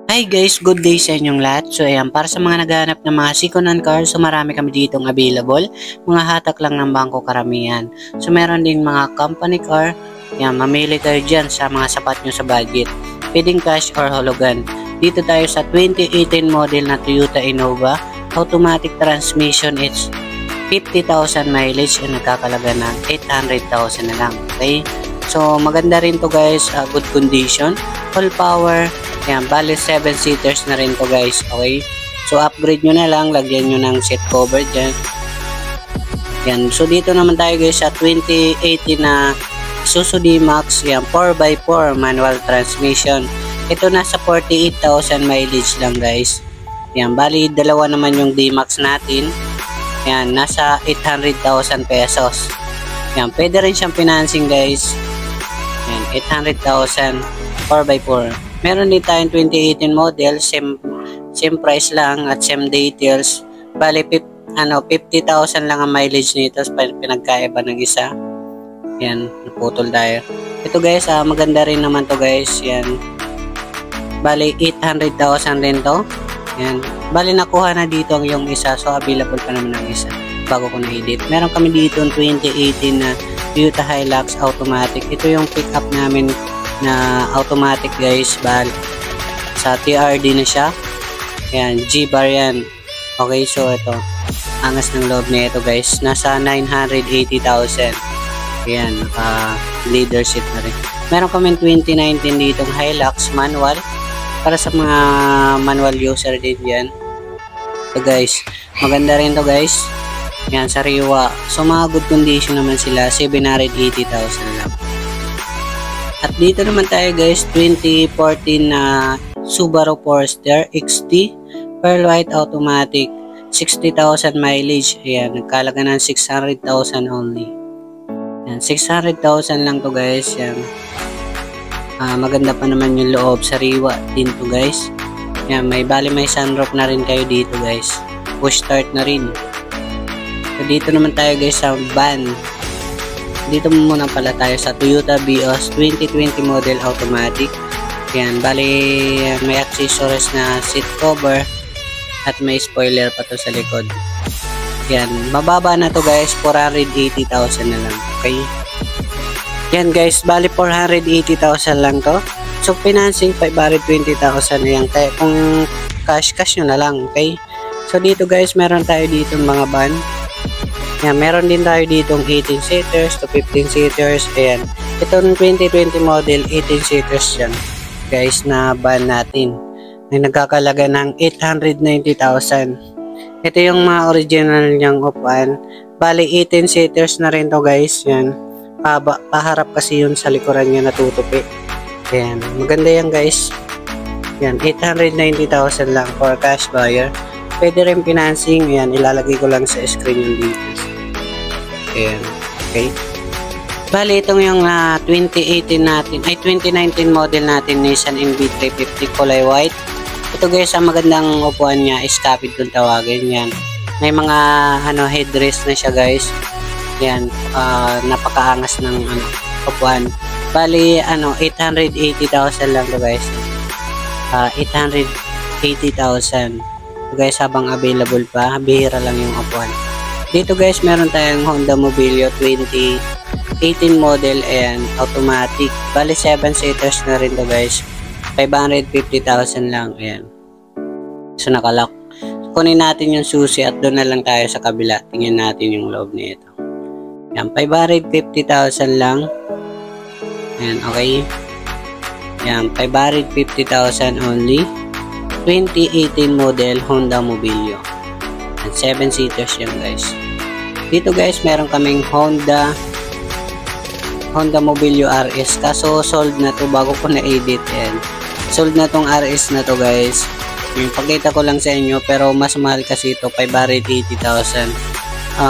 Hi guys, good day sa inyong lahat. So ayan, para sa mga naghahanap ng mga second-hand cars, so marami kami ditong available. Mga hatak lang ng bangko karamihan. So meron din mga company car. Ayan, mamili kayo dyan sa mga sapat nyo sa budget. Pwedeng cash or hologan. Dito tayo sa 2018 model na Toyota Innova. Automatic transmission, it's 50,000 mileage and nagkakalaga ng 800,000 na lang. Okay? So maganda rin to guys, good condition, full power. Yan, bali 7-seaters na rin to guys, okay? So upgrade nyo na lang, lagyan nyo ng seat cover dyan. Yan, so dito naman tayo guys sa 2018 na Isuzu D-Max, yan, 4x4 manual transmission. Ito nasa 48,000 mileage lang guys. Yan, bali dalawa naman yung D-Max natin. Yan, nasa 800,000 pesos. Yan, pwede rin siyang financing guys. Yan, 800,000, 4x4. Meron din tayong 2018 model, same price lang at same details. Bali 50,000 lang ang mileage nito, pinagkaiba ng isa. Yan, naputol tayo. Ito guys, maganda rin naman to guys. Yan. Bali 800,000 din to. Yan. Bali nakuha na dito yung isa, so available pa naman ang isa bago ko na-edit. Meron kami dito yung 2018 na Toyota Hilux automatic. Ito yung pick up namin na automatic guys, sa TRD na siya. Ayan, G-bar yan. Okay, so ito, angas ng loob na ito guys, nasa 980,000. Ayan, leather seat na rin. Meron kami 2019 ditong Hilux manual, para sa mga manual user din yan. Ito guys, maganda rin to guys. Ayan, sariwa. So mga good condition naman sila, 780,000 lang. At dito naman tayo guys, 2014 na Subaru Forester XT Pearl White automatic, 60,000 mileage. Ayan, nagkalaga ng 600,000 only. Ayan, 600,000 lang to guys. Ayan. Maganda pa naman yung loob, sariwa din to guys. Ayan, may sunroof na rin kayo dito guys. Push start na rin. So dito naman tayo guys sa van. Dito muna pala tayo sa Toyota Vios 2020 model automatic. Yan, bali may accessories na seat cover at may spoiler pa to sa likod. Yan, mababa na to guys, 480,000 na lang. Okay? Yan guys, bali 480,000 lang to. So financing 520,000 na yan. Kaya kung cash nyo na lang. Okay? So dito guys, meron tayo dito mga van. Yan, meron din tayo ditong 18-seaters to 15-seaters. Ayan. Itong 2020 model, 18-seaters yan. Guys, na van natin. Ay nagkakalaga ng 890,000. Ito yung mga original niyang upuan. Bali, 18-seaters na rin to guys. Yan. Paharap kasi yun sa likuran niya natutupi. Ayan. Maganda yan guys. Yan, 890,000 lang for cash buyer. Pwede rin financing. Ayan, ilalagay ko lang sa screen yung details. Ayan, okay. Bali, itong yung 2018 natin, ay 2019 model natin, Nissan NV350 kulay white. Ito guys, ang magandang upuan niya is capid kung tawagin yan. May mga headrest na siya guys. Yan, napakaangas ng upuan. Bali, 880,000 lang to guys. 880,000. Guys, habang available pa, bihira lang yung upuan. Dito guys, meron tayong Honda Mobilio 2018 model and automatic. Bali 7-seaters na rin to guys. 550,000 lang. Ayan. So nakalock. Kunin natin yung susi at doon na lang tayo sa kabila. Tingnan natin yung loob nito. Ayan, 550,000 lang. Ayan, okay. Ayan, 550,000 only. 2018 model Honda Mobilio. And 7-seaters yan guys. Dito guys, meron kaming Honda Mobilio RS. Kaso sold na to bago ko na-edit. And sold na tong RS na to guys. Yung pagkita ko lang sa inyo, pero mas mahal kasi ito, 580,000.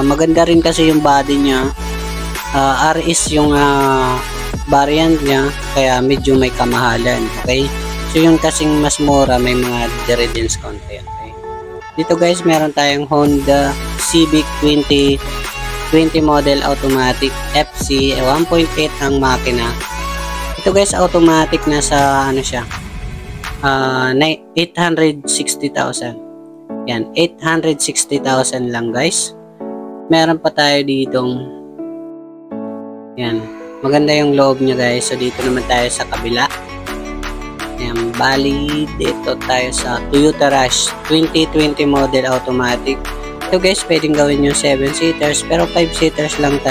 Maganda rin kasi yung body niya. RS yung variant niya, kaya medyo may kamahalan. Okay? So yung kasing mas mura, may mga derivatives konti. Okay? Dito guys, meron tayong Honda Civic 2020 model automatic FC 1.8 ang makina. Ito guys, automatic na sa 860,000. Yan, 860,000 lang guys. Meron pa tayo ditong yan, maganda yung loob niya guys. So dito naman tayo sa kabila. Yan, bali dito tayo sa Toyota Rush 2020 model automatic. Ito guys, pwedeng gawin yung 7-seaters pero 5-seaters lang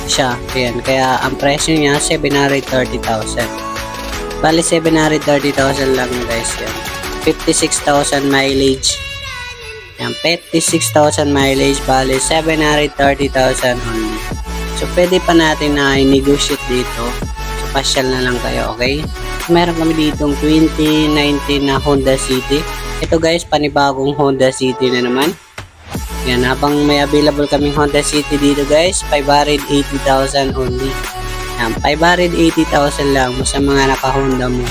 siya. Yan, kaya ang presyo niya 730,000. Bali 730,000 lang guys. Yan, 56,000 mileage. Yan, 56,000 mileage, bali 730,000 only. So, pwede pa natin na i-negotiate dito. So, pasyal na lang kayo, okay? Meron kami ditong 2019 na Honda City. Ito guys, panibagong Honda City na naman. Yan, habang may available kaming Honda City dito guys, 580,000 only. Yan, 580,000 lang sa mga naka-Honda mo.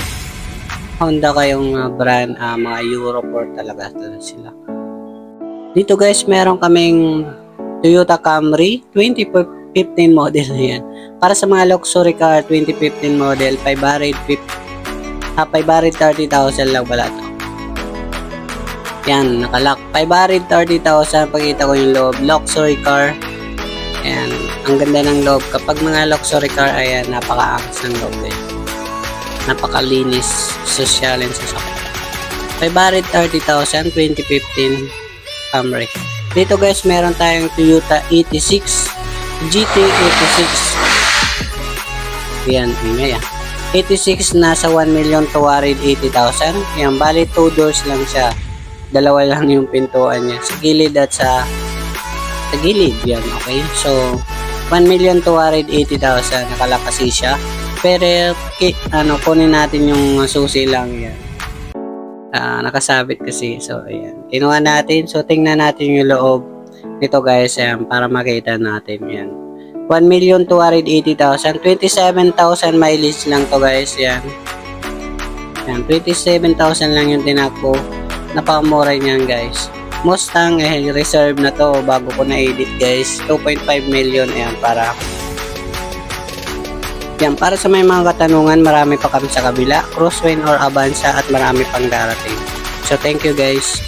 Honda kayong brand, mga Euro 4 talaga sila. Dito guys, meron kaming Toyota Camry 2015 model na yan. Para sa mga luxury car, 2015 model, 530,000 lang pala ito. Yan, nakalock. 530,000, pagkita ko yung loob. Luxury car. Ayan, ang ganda ng loob. Kapag mga luxury car, ayan, napaka-angas ng loob eh. Napakalinis, sosyalin sa sakit. 530,000, 2015 Camry. Dito guys, meron tayong Toyota 86 GT86. Yan, ingay 86 nasa 1,280,000. Yan, bali 2 doors lang siya. Dalawa lang yung pintuan niya. Sa gilid at sa gilid. Yan, okay. So, 1,280,000 nakalapasi siya. Pero, kunin natin yung susi lang yan. Nakasabit kasi. So, ayan. Kinuha natin. So, tingnan natin yung loob nito guys. Ayan, para makita natin yan. 1,280,000. 27,000 mileage lang to guys. Ayan. Ayan, 27,000 lang yung tinakbo. Napakamura niyan guys. Mustang, reserve na to. Bago ko na-edit guys. 2.5 million. Ayan, para sa may mga katanungan, marami pa kami sa kabila, Crosswind or Avanza at marami pang darating. So, thank you guys.